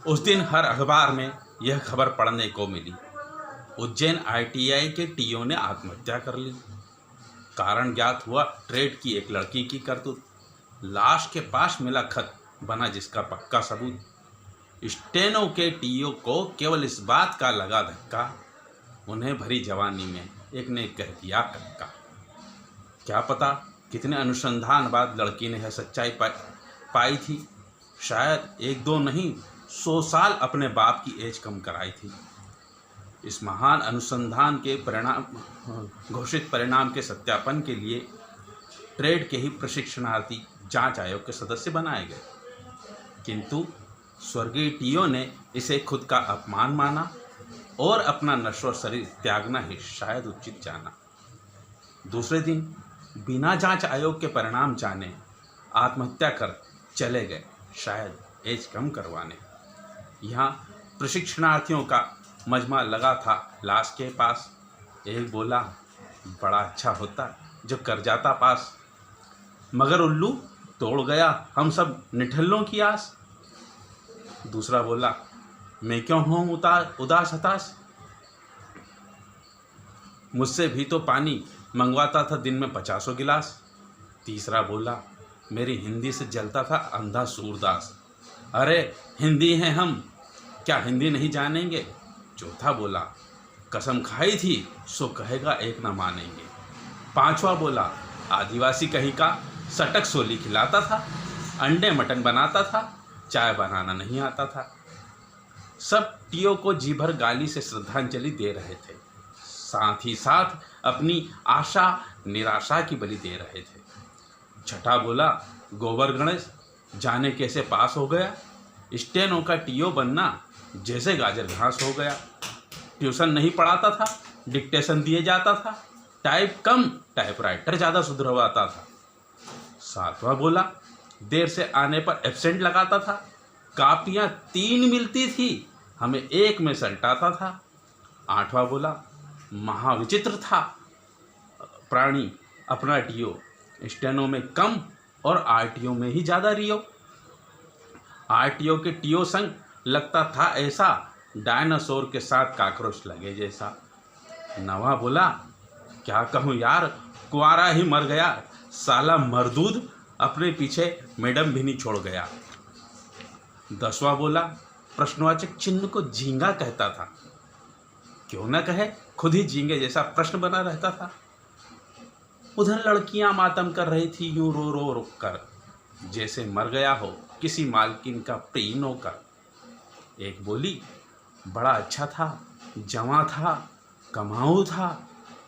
उस दिन हर अखबार में यह खबर पढ़ने को मिली, उज्जैन ITI के टीओ ने आत्महत्या कर ली। कारण ज्ञात हुआ, ट्रेड की एक लड़की की करतूत। लाश के पास मिला खत, बना जिसका पक्का सबूत। स्टेनो के टीओ को केवल इस बात का लगा धक्का, उन्हें भरी जवानी में एक ने कह दिया कक्का। क्या पता कितने अनुसंधान बाद लड़की ने यह सच्चाई पाई थी। शायद 1-2 नहीं, 100 साल अपने बाप की एज कम कराई थी। इस महान अनुसंधान के घोषित परिणाम के सत्यापन के लिए ट्रेड के ही प्रशिक्षणार्थी जांच आयोग के सदस्य बनाए गए, किंतु स्वर्गीय टीओ ने इसे खुद का अपमान माना और अपना नश्वर शरीर त्यागना ही शायद उचित जाना। दूसरे दिन बिना जांच आयोग के परिणाम जाने आत्महत्या कर चले गए, शायद एज कम करवाने। यहाँ प्रशिक्षणार्थियों का मजमा लगा था लाश के पास। एक बोला, बड़ा अच्छा होता जो कर जाता पास, मगर उल्लू तोड़ गया हम सब निठल्लों की आस। दूसरा बोला, मैं क्यों हूँ उदास हताश, मुझसे भी तो पानी मंगवाता था दिन में 50 गिलास। तीसरा बोला, मेरी हिंदी से जलता था अंधा सूरदास, अरे हिंदी हैं हम, क्या हिंदी नहीं जानेंगे। चौथा बोला, कसम खाई थी सो कहेगा एक ना मानेंगे। पांचवा बोला, आदिवासी कहीं का सटक सोली खिलाता था, अंडे मटन बनाता था, चाय बनाना नहीं आता था। सब टीओ को जी भर गाली से श्रद्धांजलि दे रहे थे, साथ ही साथ अपनी आशा निराशा की बलि दे रहे थे। छठा बोला, गोबर गणेश जाने कैसे पास हो गया, स्टेनो का टीओ बनना जैसे गाजर घास हो गया। ट्यूशन नहीं पढ़ाता था, डिक्टेशन दिए जाता था, टाइप कम टाइपराइटर ज़्यादा सुधरवाता था। सातवां बोला, देर से आने पर एब्सेंट लगाता था, कापियाँ 3 मिलती थी, हमें 1 में सलटाता था। आठवां बोला, महाविचित्र था प्राणी अपना टीओ, स्टेनो में कम और आरटीओ में ही ज़्यादा रियो। आरटीओ के टीओ संग लगता था ऐसा, डायनासोर के साथ काकरोच लगे जैसा। नवा बोला, क्या कहूँ यार, कुंवारा ही मर गया, साला मरदूद अपने पीछे मैडम भी नहीं छोड़ गया। 10वां बोला, प्रश्नवाचक चिन्ह को झींगा कहता था, क्यों न कहे खुद ही झींगे जैसा प्रश्न बना रहता था। उधर लड़कियां मातम कर रही थी यूं रो रो रुक कर, जैसे मर गया हो किसी मालकिन का प्रिय नौकर। एक बोली, बड़ा अच्छा था, जवां था, कमाऊ था,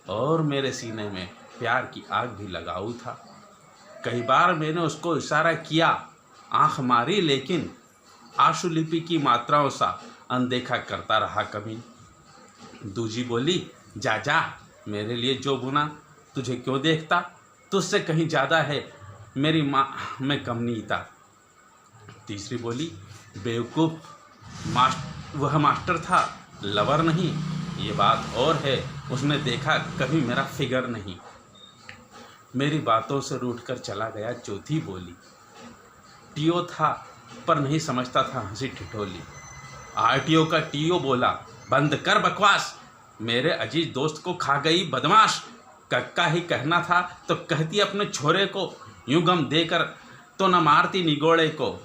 और मेरे सीने में प्यार की आग भी लगाऊ था। कई बार मैंने उसको इशारा किया, आंख मारी, लेकिन आशुलिपि की मात्राओं सा अनदेखा करता रहा कभी। दूजी बोली, जा जा, मेरे लिए जो बुना तुझे क्यों देखता, तुझसे कहीं ज़्यादा है मेरी माँ में कम नीता। तीसरी बोली, बेवकूफ़, वह मास्टर था, लवर नहीं, ये बात और है, उसने देखा कभी मेरा फिगर नहीं। मेरी बातों से रूठकर चला गया चौथी बोली, टीओ था पर नहीं समझता था हंसी ठिठोली। आरटीओ का टीओ बोला, बंद कर बकवास, मेरे अजीज दोस्त को खा गई बदमाश। कक्का ही कहना था तो कहती अपने छोरे को, यूं गम देकर तो न मारती निगोड़े को।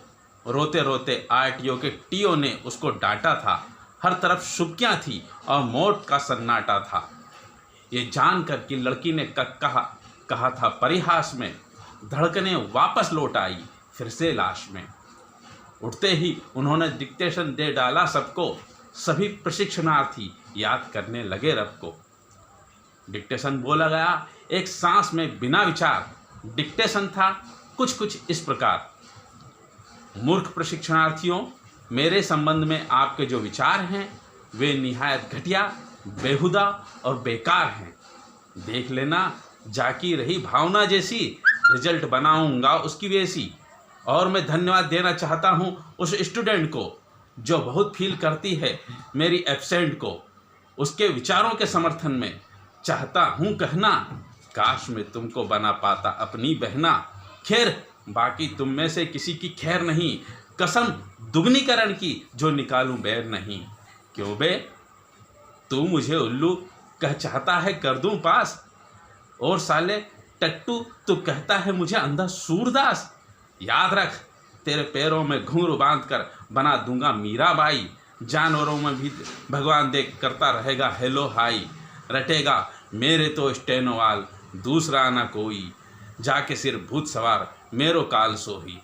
रोते रोते आरटीओ के टीओ ने उसको डांटा था, हर तरफ शुबकियाँ थी और मौत का सन्नाटा था। ये जानकर कि लड़की ने कहा था परिहास में, धड़कने वापस लौट आई फिर से लाश में। उठते ही उन्होंने डिक्टेशन दे डाला सबको, सभी प्रशिक्षणार्थी याद करने लगे रब को। डिक्टेशन बोला गया एक सांस में बिना विचार, डिक्टेशन था कुछ इस प्रकार, मूर्ख प्रशिक्षणार्थियों, मेरे संबंध में आपके जो विचार हैं वे निहायत घटिया, बेहुदा और बेकार हैं। देख लेना, जाकी रही भावना जैसी, रिजल्ट बनाऊंगा उसकी वैसी। और मैं धन्यवाद देना चाहता हूं उस स्टूडेंट को जो बहुत फील करती है मेरी एब्सेंट को। उसके विचारों के समर्थन में चाहता हूं कहना, काश मैं तुमको बना पाता अपनी बहना। खैर बाकी तुम में से किसी की खैर नहीं, कसम दुगनीकरण की जो निकालूं बैर नहीं। क्यों बे, तू मुझे उल्लू कह चाहता है कर दूं पास, और साले टट्टू तू कहता है मुझे अंधा सूरदास। याद रख, तेरे पैरों में घुंघरू बांध कर बना दूंगा मीराबाई। जानवरों में भी भगवान देख करता रहेगा हेलो हाई। रटेगा मेरे तो स्टेनोवाल, दूसरा ना कोई, जाके सिर भूत सवार मेरो काल सोही।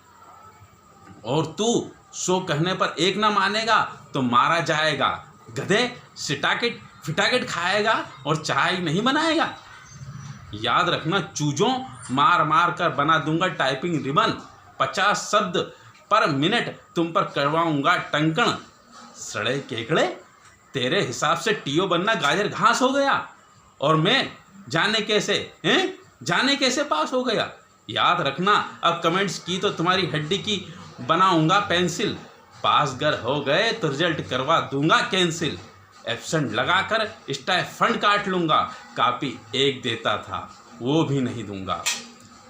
और तू सो कहने पर एक ना मानेगा तो मारा जाएगा। गधे, सिटाकिट फिटाकिट खाएगा और चाय नहीं बनाएगा। याद रखना चूजों, मार मार कर बना दूंगा टाइपिंग रिबन। 50 शब्द पर मिनट तुम पर करवाऊंगा टंकण। सड़े केकड़े, तेरे हिसाब से टीओ बनना गाजर घास हो गया, और मैं जाने कैसे पास हो गया। याद रखना, अब कमेंट्स की तो तुम्हारी हड्डी की बनाऊंगा पेंसिल। पास गर हो गए तो रिजल्ट करवा दूंगा कैंसिल। एब्सेंट लगाकर स्टाइफंड काट लूंगा। कॉपी एक देता था वो भी नहीं दूंगा।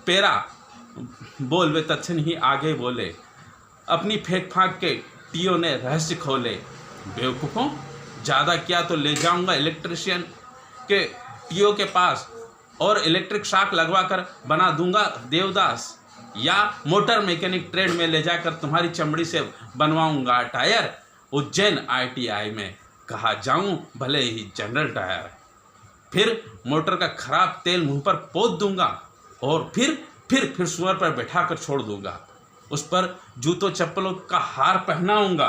पेरा बोल वे तत्क्षण ही आगे बोले, अपनी फेंक फाँक के टीओ ने रहस्य खोले। बेवकूफ़ों, ज़्यादा क्या तो ले जाऊंगा इलेक्ट्रिशियन के टीओ के पास, और इलेक्ट्रिक शॉक लगवा कर बना दूंगा देवदास। या मोटर मैकेनिक ट्रेड में ले जाकर तुम्हारी चमड़ी से बनवाऊंगा टायर। उज्जैन ITI में कहा जाऊं भले ही जनरल टायर। फिर मोटर का खराब तेल मुंह पर पोत दूंगा, और फिर सुअर पर बैठा कर छोड़ दूंगा। उस पर जूतों चप्पलों का हार पहनाऊंगा।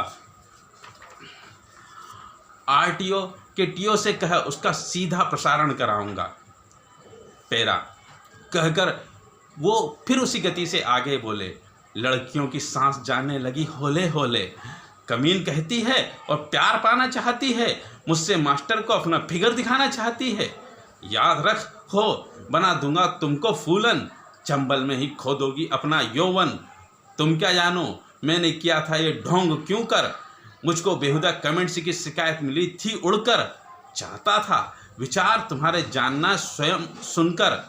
RTO के टीओ से कह उसका सीधा प्रसारण कराऊंगा। पेरा कहकर वो फिर उसी गति से आगे बोले, लड़कियों की सांस जाने लगी होले होले। कमीन कहती है और प्यार पाना चाहती है, मुझसे मास्टर को अपना फिगर दिखाना चाहती है। याद रख, हो बना दूंगा तुमको फूलन, चंबल में ही खो दोगी अपना यौवन। तुम क्या जानो मैंने किया था ये ढोंग क्यों कर, मुझको बेहुदा कमेंट्स की शिकायत मिली थी उड़कर। चाहता था विचार तुम्हारे जानना स्वयं सुनकर।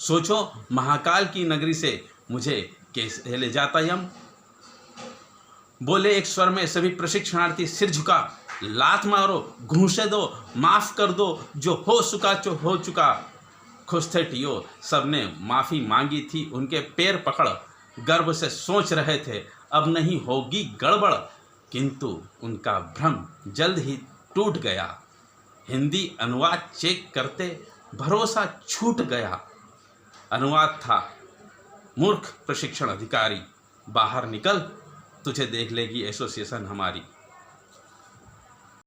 सोचो महाकाल की नगरी से मुझे कैसे ले जाता यम। बोले एक स्वर में सभी प्रशिक्षणार्थी सिर झुका। लात मारो, घूंसे दो, माफ कर दो, जो हो चुका। खुश थे टीओ, सबने माफ़ी मांगी थी उनके पैर पकड़। गर्व से सोच रहे थे अब नहीं होगी गड़बड़, किंतु उनका भ्रम जल्द ही टूट गया। हिंदी अनुवाद चेक करते भरोसा छूट गया। अनुवाद था मूर्ख प्रशिक्षण अधिकारी। बाहर निकल, तुझे देख लेगी एसोसिएशन हमारी।